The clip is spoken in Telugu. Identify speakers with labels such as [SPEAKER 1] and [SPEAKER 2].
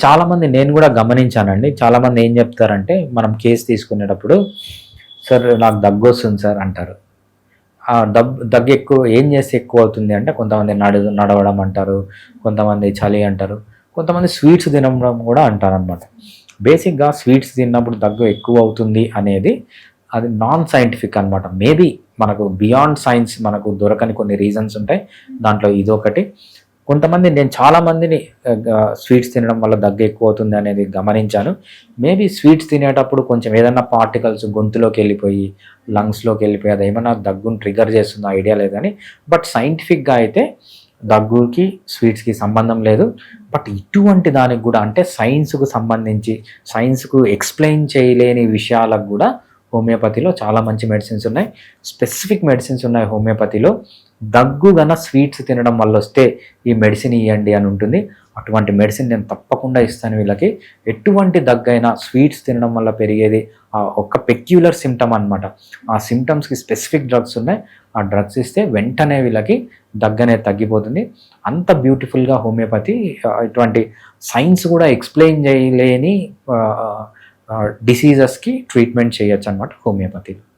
[SPEAKER 1] చాలామంది నేను కూడా గమనించానండి. చాలామంది ఏం చెప్తారంటే, మనం కేస్ తీసుకునేటప్పుడు, "సార్ నాకు దగ్గొస్తుంది సార్" అంటారు. ఆ దగ్గు ఎక్కువ ఏం చేస్తే ఎక్కువవుతుంది అంటే, కొంతమంది నడవడం అంటారు, కొంతమంది చలి అంటారు, కొంతమంది స్వీట్స్ తినడం కూడా అంటారనమాట. బేసిక్‌గా స్వీట్స్ తిన్నప్పుడు దగ్గు ఎక్కువవుతుంది అనేది అది నాన్ సైంటిఫిక్ అనమాట. మేబీ మనకు బియాండ్ సైన్స్ మనకు దొరకని కొన్ని రీజన్స్ ఉంటాయి. దాంట్లో ఇదొకటి. కొంతమంది నేను చాలా మందిని స్వీట్స్ తినడం వల్ల దగ్గు ఎక్కువవుతుంది అనేది గమనించాను. మేబీ స్వీట్స్ తినేటప్పుడు కొంచెం ఏదన్నా పార్టికల్స్ గొంతులోకెళ్ళిపోయి, లంగ్స్‌లోకెళ్ళిపోయి అదేమన్నా దగ్గుని ట్రిగ్గర్ చేస్తుందో ఐడియా లేదు గానీ, బట్ సైంటిఫిక్‌గా అయితే దగ్గుకి, స్వీట్స్‌కి సంబంధం లేదు. బట్ ఇటువంటి దానికి గూడా అంటే సైన్స్‌కు సంబంధించి, సైన్స్‌కు ఎక్స్‌ప్లెయిన్ చేయలేని విషయాలకు గూడా హోమియోపతిలో చాలా మంచి మెడిసిన్స్ ఉన్నాయి. స్పెసిఫిక్ మెడిసిన్స్ ఉన్నాయి హోమియోపతిలో. దగ్గు గన స్వీట్స్ తినడం వల్లొస్తే ఈ మెడిసిన్ ఇయ్యండి అని ఉంటుంది. అటువంటి మెడిసిన్ నేను తప్పకుండా ఇస్తాను వీళ్ళకి. ఎటువంటి దగ్గైనా స్వీట్స్ తినడం వల్ల పెరిగేది ఒక పెక్యులర్ సింప్టమ్ అనమాట. ఆ సింప్టమ్స్‌కి స్పెసిఫిక్ డ్రగ్స్ ఉన్నాయి. ఆ డ్రగ్స్ ఇస్తే వెంటనే వీళ్ళకి దగ్గనేది తగ్గిపోతుంది. అంత బ్యూటిఫుల్‌గా హోమియోపతి ఇటువంటి సైన్స్ కూడా ఎక్స్‌ప్లెయిన్ చేయలేని డిసీజెస్‌కి ట్రీట్మెంట్ చేయొచ్చనమాట హోమియోపతిలో.